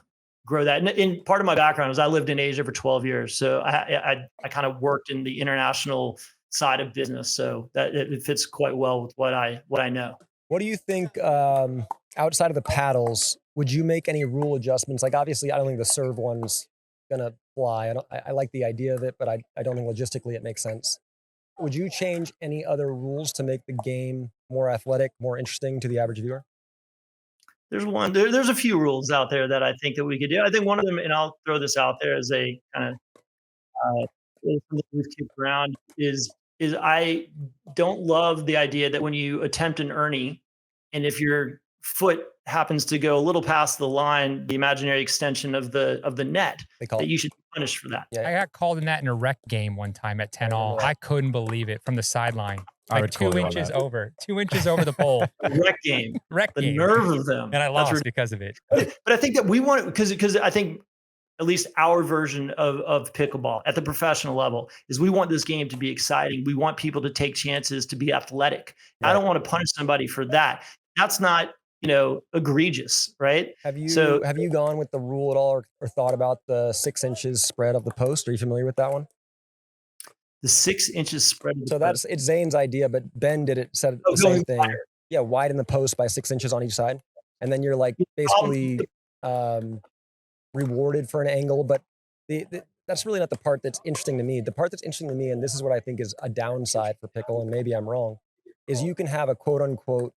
Speaker 4: grow that. And part of my background is I lived in Asia for 12 years, so I kind of worked in the international side of business, so that it fits quite well with what I know.
Speaker 3: What do you think outside of the paddles? Would you make any rule adjustments? Like, obviously, I don't think the serve one's gonna fly. I like the idea of it, but I don't think logistically it makes sense. Would you change any other rules to make the game more athletic, more interesting to the average viewer?
Speaker 4: There's a few rules out there that I think that we could do. I think one of them, and I'll throw this out there as a kind of something we've kicked around, is I don't love the idea that when you attempt an Ernie, and if your foot happens to go a little past the line, the imaginary extension of the net, that you should be punished for that.
Speaker 2: I got called in that in a rec game one time at 10 all. I couldn't believe it from the sideline.
Speaker 1: I
Speaker 2: Like
Speaker 1: would
Speaker 2: 2
Speaker 1: call you on
Speaker 2: inches
Speaker 1: that.
Speaker 2: over, 2 inches over the pole.
Speaker 4: Rec game,
Speaker 2: Rec
Speaker 4: the
Speaker 2: game.
Speaker 4: nerve of them.
Speaker 2: And I
Speaker 4: That's
Speaker 2: lost because of it.
Speaker 4: But I think that we want, because I think at least our version of pickleball at the professional level is we want this game to be exciting. We want people to take chances, to be athletic.
Speaker 3: Right.
Speaker 4: I don't want to punish somebody for that. That's not egregious, right?
Speaker 3: Have you gone with the rule at all, or thought about the 6 inches spread of the post? Are you familiar with that one?
Speaker 4: The 6 inches spread.
Speaker 3: So it's Zane's idea, but Ben said the same thing.
Speaker 4: Wider.
Speaker 3: Yeah, widen the post by 6 inches on each side, and then you're like basically rewarded for an angle. But that's really not the part that's interesting to me. The part that's interesting to me, and this is what I think is a downside for pickle, and maybe I'm wrong, is you can have a quote unquote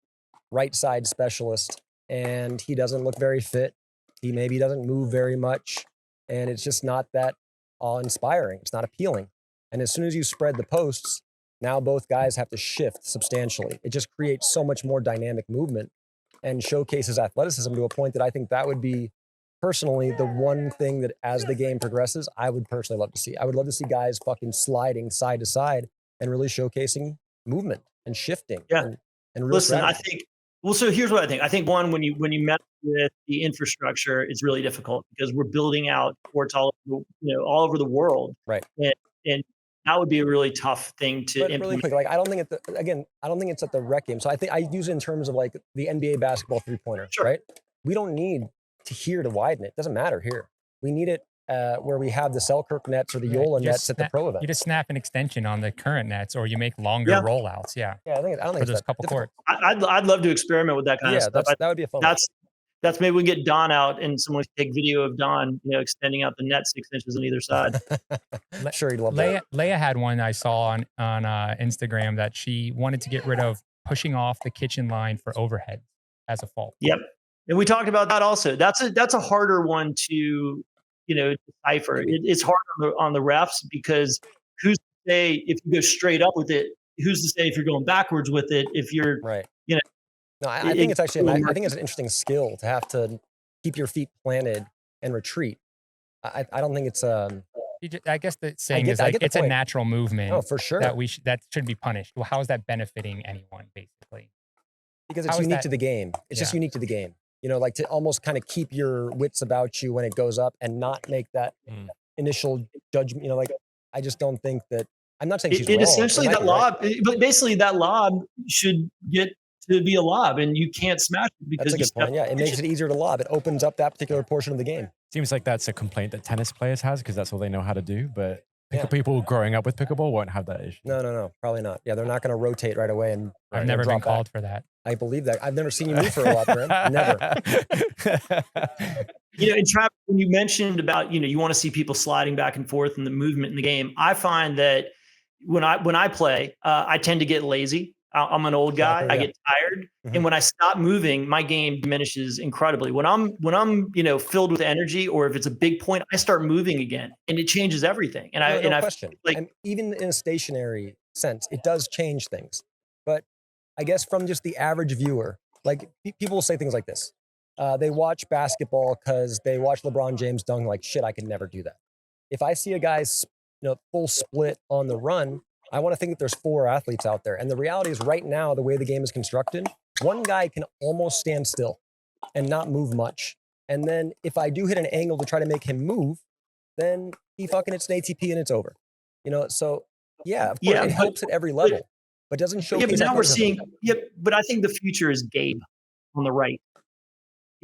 Speaker 3: right side specialist, and he doesn't look very fit. He maybe doesn't move very much, and it's just not that awe-inspiring. It's not appealing. And as soon as you spread the posts, now both guys have to shift substantially. It just creates so much more dynamic movement and showcases athleticism to a point that I think that would be personally the one thing that as the game progresses, I would personally love to see. I would love to see guys fucking sliding side to side and really showcasing movement and shifting.
Speaker 4: Yeah.
Speaker 3: And real
Speaker 4: Listen,
Speaker 3: strategy.
Speaker 4: I think, well, so here's what I think. I think one, when you mess with the infrastructure, it's really difficult because we're building out courts all over the world.
Speaker 3: Right.
Speaker 4: And that would be a really tough thing to
Speaker 3: But
Speaker 4: implement.
Speaker 3: really quick, like I don't think it's at the rec game. So I think I use it in terms of like the NBA basketball 3-pointer,
Speaker 4: Sure.
Speaker 3: right? We don't need to widen it. Doesn't matter here. We need it where we have the Selkirk nets or the Yola nets at the pro event.
Speaker 2: You just snap an extension on the current nets, or you make longer rollouts. Yeah.
Speaker 3: Yeah, I don't think
Speaker 2: For
Speaker 3: it's
Speaker 2: those
Speaker 3: that
Speaker 2: couple
Speaker 3: difficult.
Speaker 2: courts.
Speaker 4: I'd love to experiment with that kind of
Speaker 3: Yeah,
Speaker 4: stuff.
Speaker 3: that would be a fun.
Speaker 4: That's maybe we can get Don out and someone can take video of Don, extending out the net 6 inches on either side.
Speaker 3: I'm sure he'd love that.
Speaker 2: Leia had one I saw on Instagram that she wanted to get rid of pushing off the kitchen line for overhead as a fault.
Speaker 4: Yep. And we talked about that also. That's a harder one to, decipher. It's hard on the refs because who's to say if you go straight up with it? Who's to say if you're going backwards with it? If you're
Speaker 3: right. No, I think it's actually, I think it's an interesting skill to have to keep your feet planted and retreat. I don't think it's
Speaker 2: I guess the saying is like it's a natural movement.
Speaker 3: Oh, for sure.
Speaker 2: That should be punished. Well, how is that benefiting anyone, basically?
Speaker 3: Because it's unique to the game. It's just unique to the game. Like to almost kind of keep your wits about you when it goes up and not make that initial judgment. Like I just don't think that. I'm not saying she's wrong.
Speaker 4: Essentially that lob, but basically that lob should get to be a lob, and you can't smash it because
Speaker 3: that's a good point. Yeah, it makes it easier to lob. It opens up that particular portion of the game.
Speaker 1: Seems like that's a complaint that tennis players has because that's all they know how to do. But People growing up with pickleball won't have that issue.
Speaker 3: No, probably not. Yeah, they're not going to rotate right away and
Speaker 2: I've never been
Speaker 3: drop back.
Speaker 2: called for that.
Speaker 3: I believe that. I've never seen you move for a lot, Brent. Never.
Speaker 4: And Travis, when you mentioned about, you want to see people sliding back and forth and the movement in the game, I find that when I play, I tend to get lazy. I'm an old guy.
Speaker 3: Exactly,
Speaker 4: I get tired.
Speaker 3: Mhm.
Speaker 4: And when I stop moving, my game diminishes incredibly. When I'm filled with energy, or if it's a big point, I start moving again and it changes everything. And
Speaker 3: No question.
Speaker 4: like,
Speaker 3: And even in a stationary sense, it does change things. But I guess from just the average viewer, like people will say things like this. They watch basketball because they watch LeBron James dunk, like, shit, I could never do that. If I see a guy's full split on the run, I want to think that there's 4 athletes out there. And the reality is right now, the way the game is constructed, one guy can almost stand still and not move much. And then if I do hit an angle to try to make him move, then he fucking hits an ATP and it's over. So yeah, of course, it helps at every level, but doesn't show.
Speaker 4: Yeah, but now we're seeing, but I think the future is Gabe on the right.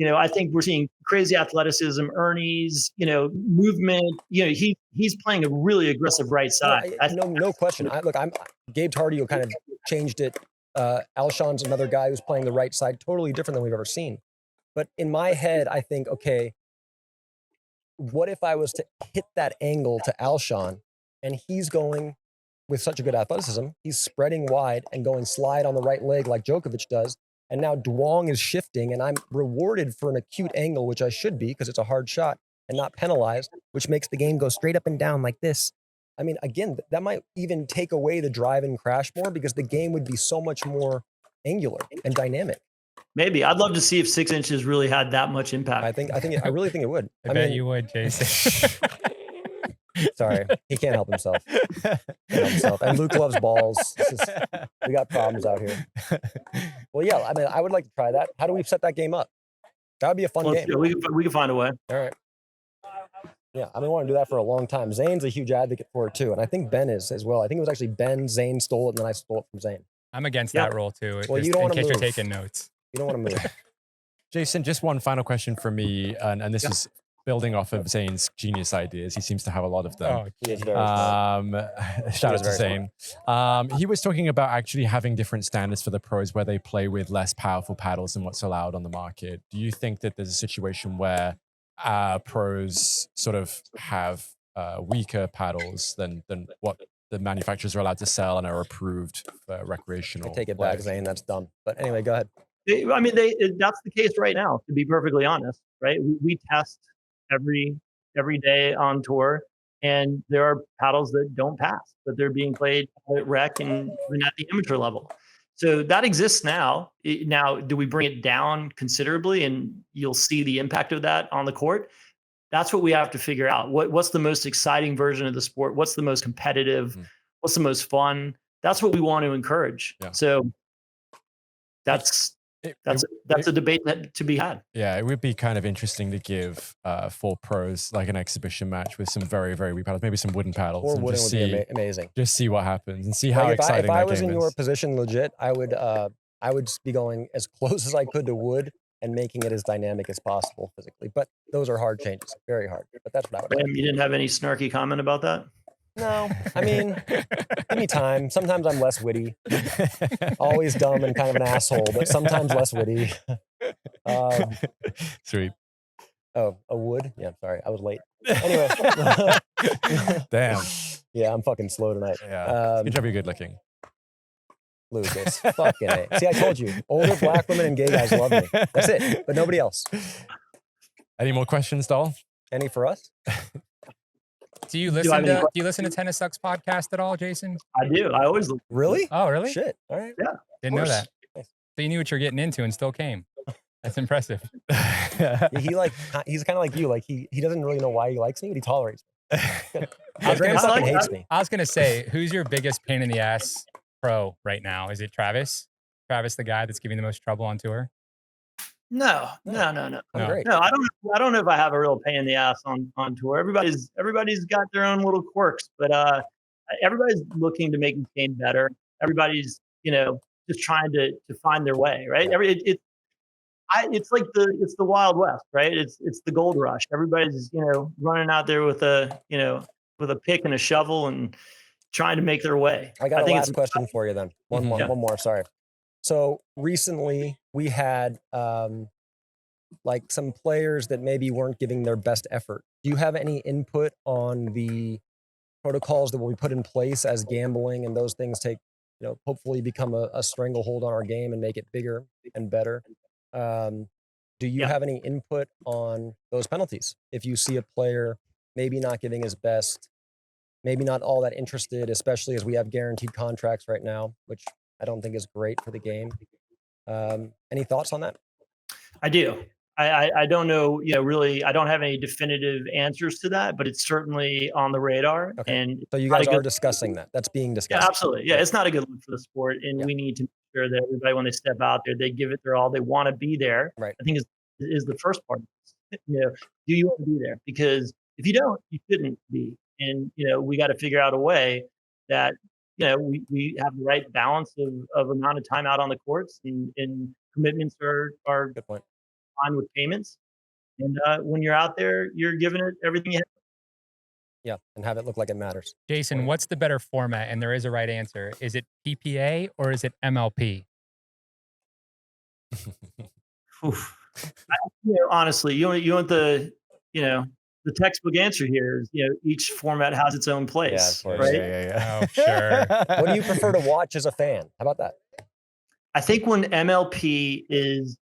Speaker 4: I think we're seeing crazy athleticism, Ernie's, movement. He's playing a really aggressive right side.
Speaker 3: No question. Gabe Tardio kind of changed it. Alshon's another guy who's playing the right side, totally different than we've ever seen. But in my head, I think, okay, what if I was to hit that angle to Alshon and he's going with such a good athleticism, he's spreading wide and going slide on the right leg like Djokovic does. And now Duong is shifting and I'm rewarded for an acute angle, which I should be because it's a hard shot and not penalized, which makes the game go straight up and down like this. I mean, again, that might even take away the drive and crash more because the game would be so much more angular and dynamic.
Speaker 4: Maybe. I'd love to see if 6 inches really had that much impact.
Speaker 3: I really think it would.
Speaker 2: I bet you would, Jason.
Speaker 3: Sorry, he can't help himself. And Luke loves balls. We got problems out here. Well, yeah, I mean, I would like to try that. How do we set that game up? That would be a fun game.
Speaker 4: Yeah, we can find a way.
Speaker 3: All right. Yeah, I want to do that for a long time. Zane's a huge advocate for it too, and I think Ben is as well. I think it was actually Ben, Zane stole it, and then I stole it from Zane.
Speaker 2: I'm against that rule too.
Speaker 3: Well, you don't want to move.
Speaker 2: In case you're taking notes.
Speaker 3: You don't want to move.
Speaker 1: Jason, just one final question for me, and this is building off of Zane's genius ideas. He seems to have a lot of them.
Speaker 3: He is very smart.
Speaker 1: Shout out to Zane. He was talking about actually having different standards for the pros where they play with less powerful paddles than what's allowed on the market. Do you think that there's a situation where pros sort of have weaker paddles than what the manufacturers are allowed to sell and are approved for recreational?
Speaker 3: I take it back, Zane. That's dumb. But anyway, go ahead.
Speaker 4: I mean, that's the case right now, to be perfectly honest, right? We test every day on tour, and there are paddles that don't pass, but they're being played at rec and even at the amateur level. So that exists now. Now, do we bring it down considerably and you'll see the impact of that on the court? That's what we have to figure out. What's the most exciting version of the sport? What's the most competitive? What's the most fun? That's what we want to encourage. Yeah. So that's a debate to be had.
Speaker 1: Yeah, it would be kind of interesting to give 4 pros like an exhibition match with some very, very weak paddles, maybe some wooden paddles.
Speaker 3: Or wooden would be amazing.
Speaker 1: Just see what happens and see how exciting that game is.
Speaker 3: If I was in your position, legit, I would be going as close as I could to wood and making it as dynamic as possible physically. But those are hard changes, very hard. But that's what I would do.
Speaker 4: You didn't have any snarky comment about that?
Speaker 3: No, I mean, give me time. Sometimes I'm less witty. Always dumb and kind of an asshole, but sometimes less witty.
Speaker 1: Sweet.
Speaker 3: Oh, a wood? Yeah, sorry. I was late. Anyway.
Speaker 1: Damn.
Speaker 3: Yeah, I'm fucking slow tonight.
Speaker 1: Yeah. Good job, you're good looking.
Speaker 3: Lucas. Fucking A. See, I told you. Older black women and gay guys love me. That's it. But nobody else.
Speaker 1: Any more questions, Doll?
Speaker 3: Any for us?
Speaker 2: Do you listen to Tennis Sucks podcast at all, Jason?
Speaker 4: I do. I always look.
Speaker 3: Really?
Speaker 2: Oh, really?
Speaker 3: Shit. All right.
Speaker 4: Yeah.
Speaker 2: Didn't know that. So you knew what you're getting into and still came. That's impressive.
Speaker 3: He's kind of like you. Like he doesn't really know why he likes me, but he tolerates me.
Speaker 2: Hates me. I was gonna say, who's your biggest pain in the ass pro right now? Is it Travis? Travis, the guy that's giving the most trouble on tour?
Speaker 4: No.
Speaker 3: Great.
Speaker 4: No, I don't know if I have a real pain in the ass on tour. Everybody's got their own little quirks, but everybody's looking to make the game better. Everybody's just trying to find their way, right?
Speaker 3: Yeah.
Speaker 4: It's like the Wild West, right? It's the gold rush. Everybody's running out there with a with a pick and a shovel and trying to make their way.
Speaker 3: I got a
Speaker 4: think
Speaker 3: last question for you then. One more. Sorry. So recently we had like some players that maybe weren't giving their best effort. Do you have any input on the protocols that will be put in place as gambling and those things take, hopefully become a stranglehold on our game and make it bigger and better? Do you have any input on those penalties? If you see a player maybe not giving his best, maybe not all that interested, especially as we have guaranteed contracts right now, which I don't think is great for the game. Any thoughts on that?
Speaker 4: I do. I don't know, really, I don't have any definitive answers to that, but it's certainly on the radar.
Speaker 3: Okay.
Speaker 4: And
Speaker 3: So you guys are discussing that. That's being discussed.
Speaker 4: Yeah, absolutely. Yeah, it's not a good look for the sport, and we need to make sure that everybody, when they step out there, they give it their all. They want to be there.
Speaker 3: Right.
Speaker 4: I think is the first part. Do you want to be there? Because if you don't, you shouldn't be. And we got to figure out a way that we have the right balance of amount of time out on the courts, and commitments are
Speaker 3: Good point.
Speaker 4: on with payments. And when you're out there, you're giving it everything you have.
Speaker 3: Yeah, and have it look like it matters.
Speaker 2: Jason, what's the better format? And there is a right answer. Is it PPA or is it MLP?
Speaker 4: Honestly, you want the textbook answer here is each format has its own place,
Speaker 3: Yeah,
Speaker 4: right?
Speaker 3: Yeah.
Speaker 2: Oh, sure.
Speaker 3: What do you prefer to watch as a fan? How about that?
Speaker 4: I think when MLP is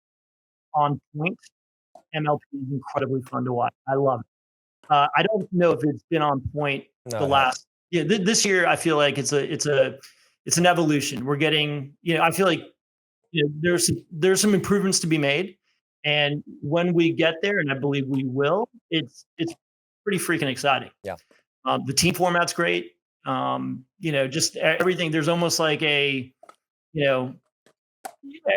Speaker 4: on point, MLP is incredibly fun to watch. I love it. I don't know if it's been on point last. Yeah, this year I feel like it's an evolution. We're getting. I feel like there's some improvements to be made, and when we get there, and I believe we will, it's pretty freaking exciting.
Speaker 3: Yeah.
Speaker 4: The team format's great. Just everything. There's almost like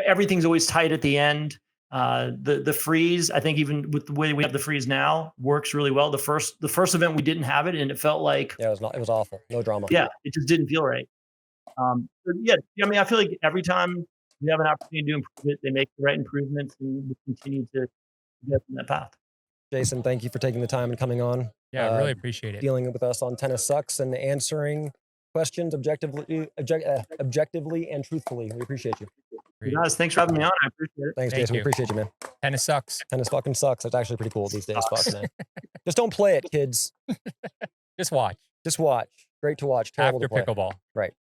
Speaker 4: everything's always tight at the end. The freeze, I think, even with the way we have the freeze now, works really well. The first event we didn't have it, and it felt like
Speaker 3: it was awful. No drama.
Speaker 4: Yeah, it just didn't feel right. I feel like every time we have an opportunity to improve it, they make the right improvements, and we continue to get on that path.
Speaker 3: Jason, thank you for taking the time and coming on.
Speaker 2: Yeah, I really appreciate it.
Speaker 3: Dealing with us on Tennis Sucks and answering questions objectively and truthfully. We appreciate you.
Speaker 4: Guys, thanks for having me on. I appreciate it.
Speaker 3: Thanks, Jason. We appreciate you, man.
Speaker 2: Tennis sucks.
Speaker 3: Tennis fucking sucks. It's actually pretty cool these days. Fuck, man. Just don't play it, kids.
Speaker 2: Just watch.
Speaker 3: Just watch. Great to watch. Terrible
Speaker 2: After
Speaker 3: to play.
Speaker 2: pickleball.
Speaker 3: Right.